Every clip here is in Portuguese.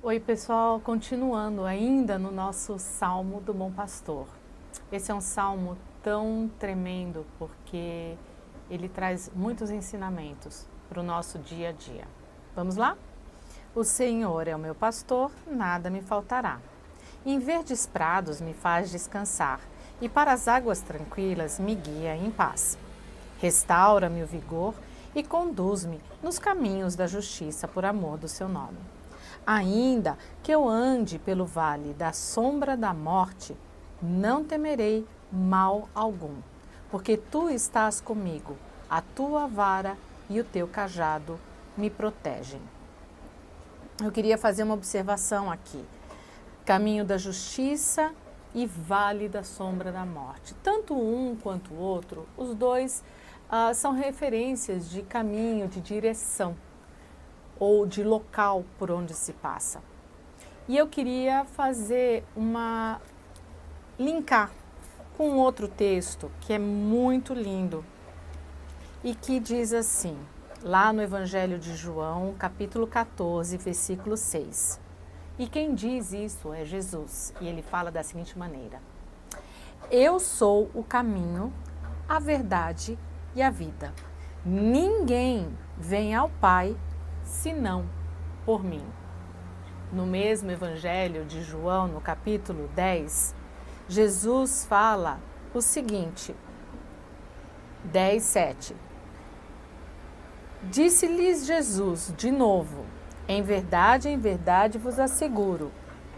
Oi, pessoal, continuando ainda no nosso Salmo do Bom Pastor. Esse é um salmo tão tremendo porque ele traz muitos ensinamentos para o nosso dia a dia. Vamos lá? O Senhor é o meu pastor, nada me faltará. Em verdes prados me faz descansar e para as águas tranquilas me guia em paz. Restaura-me o vigor e conduz-me nos caminhos da justiça por amor do seu nome. Ainda que eu ande pelo vale da sombra da morte, não temerei mal algum, porque tu estás comigo, a tua vara e o teu cajado me protegem. Eu queria fazer uma observação aqui. Caminho da justiça e vale da sombra da morte. Tanto um quanto o outro, os dois são referências de caminho, de direção ou de local por onde se passa. E eu queria linkar com outro texto que é muito lindo e que diz assim, lá no Evangelho de João, capítulo 14, versículo 6. E quem diz isso é Jesus, e ele fala da seguinte maneira: Eu sou o caminho, a verdade e a vida. Ninguém vem ao Pai senão por mim. No mesmo Evangelho de João, no capítulo 10, Jesus fala o seguinte, 10:7. Disse-lhes Jesus de novo: em verdade vos asseguro,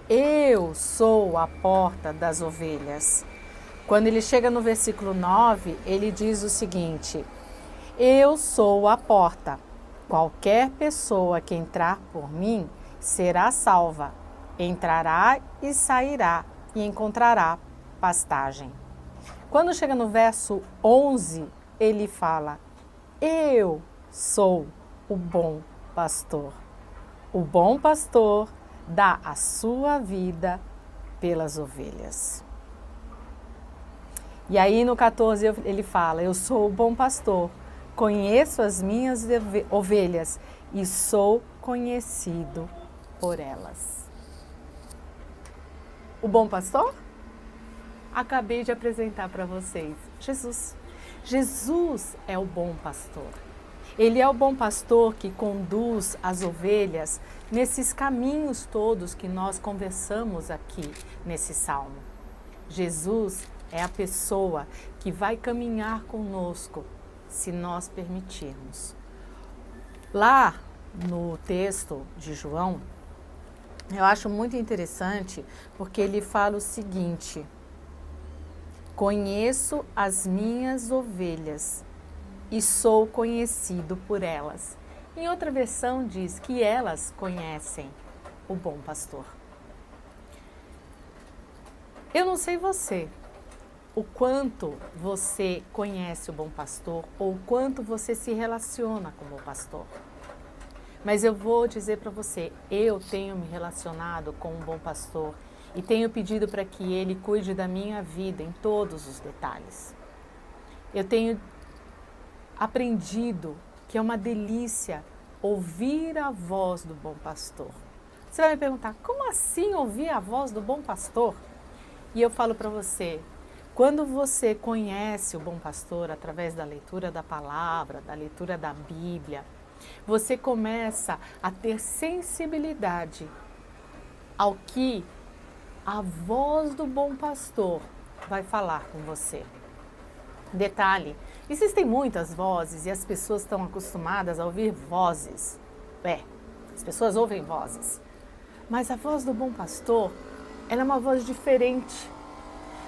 eu sou a porta das ovelhas. Quando ele chega no versículo 9, ele diz o seguinte: eu sou a porta. Qualquer pessoa que entrar por mim será salva. Entrará e sairá e encontrará pastagem. Quando chega no verso 11, ele fala: eu sou o bom pastor. O bom pastor dá a sua vida pelas ovelhas. E aí no 14 ele fala: eu sou o bom pastor, conheço as minhas ovelhas e sou conhecido por elas. O bom pastor? Acabei de apresentar para vocês Jesus. Jesus é o bom pastor. Ele é o bom pastor que conduz as ovelhas nesses caminhos todos que nós conversamos aqui nesse salmo. Jesus é a pessoa que vai caminhar conosco, se nós permitirmos. Lá no texto de João, eu acho muito interessante porque ele fala o seguinte: conheço as minhas ovelhas e sou conhecido por elas. Em outra versão diz que elas conhecem o bom pastor. Eu não sei você, o quanto você conhece o bom pastor ou o quanto você se relaciona com o bom pastor. Mas eu vou dizer para você, eu tenho me relacionado com um bom pastor e tenho pedido para que ele cuide da minha vida em todos os detalhes. Eu tenho aprendido que é uma delícia ouvir a voz do bom pastor. Você vai me perguntar, como assim ouvir a voz do bom pastor? E eu falo para você, quando você conhece o bom pastor através da leitura da palavra, da leitura da Bíblia, você começa a ter sensibilidade ao que a voz do bom pastor vai falar com você. Detalhe, existem muitas vozes e as pessoas estão acostumadas a ouvir vozes. As pessoas ouvem vozes. Mas a voz do bom pastor, ela é uma voz diferente.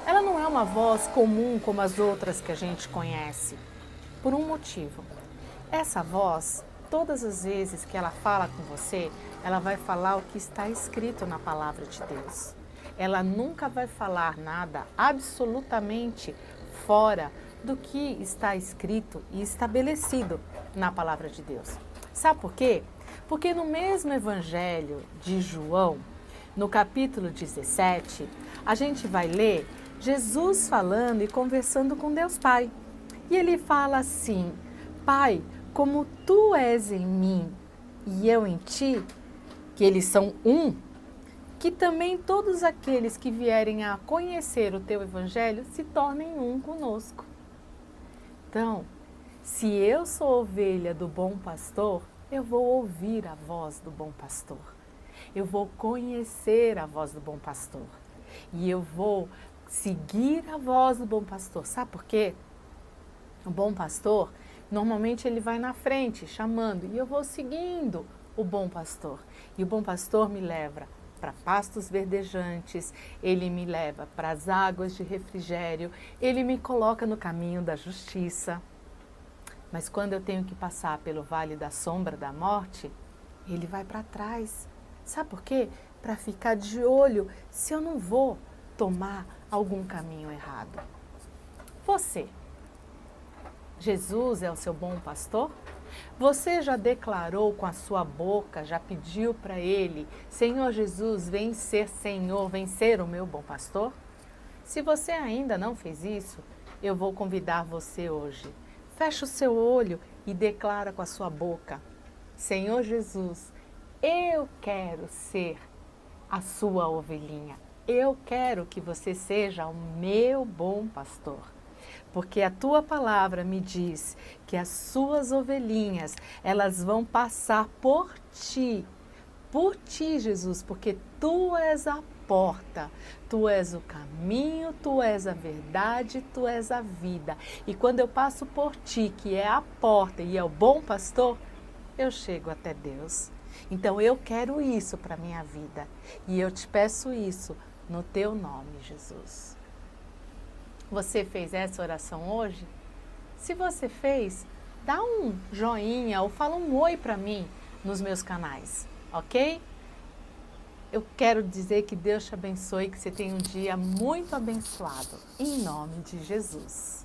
Ela não é uma voz comum como as outras que a gente conhece. Por um motivo. Essa voz, todas as vezes que ela fala com você, ela vai falar o que está escrito na palavra de Deus. Ela nunca vai falar nada absolutamente fora do que está escrito e estabelecido na palavra de Deus. Sabe por quê? Porque no mesmo Evangelho de João, no capítulo 17, a gente vai ler Jesus falando e conversando com Deus Pai. E ele fala assim: Pai, como tu és em mim e eu em ti, que eles são um, que também todos aqueles que vierem a conhecer o teu evangelho se tornem um conosco. Então, se eu sou ovelha do bom pastor, eu vou ouvir a voz do bom pastor. Eu vou conhecer a voz do bom pastor. E eu vou seguir a voz do bom pastor. Sabe por quê? O bom pastor, normalmente ele vai na frente, chamando, e eu vou seguindo o bom pastor. E o bom pastor me leva para pastos verdejantes, ele me leva para as águas de refrigério, ele me coloca no caminho da justiça. Mas quando eu tenho que passar pelo vale da sombra da morte, ele vai para trás. Sabe por quê? Para ficar de olho se eu não vou tomar algum caminho errado. Você, Jesus é o seu bom pastor? Você já declarou com a sua boca, já pediu para Ele, Senhor Jesus, vem ser Senhor, vem ser o meu bom pastor? Se você ainda não fez isso, eu vou convidar você hoje. Fecha o seu olho e declara com a sua boca, Senhor Jesus, eu quero ser a sua ovelhinha. Eu quero que você seja o meu bom pastor. Porque a tua palavra me diz que as suas ovelhinhas, elas vão passar por ti, Jesus, porque tu és a porta, tu és o caminho, tu és a verdade, tu és a vida. E quando eu passo por ti, que é a porta e é o bom pastor, eu chego até Deus. Então eu quero isso para a minha vida e eu te peço isso no teu nome, Jesus. Você fez essa oração hoje? Se você fez, dá um joinha ou fala um oi para mim nos meus canais, ok? Eu quero dizer que Deus te abençoe, que você tenha um dia muito abençoado, em nome de Jesus.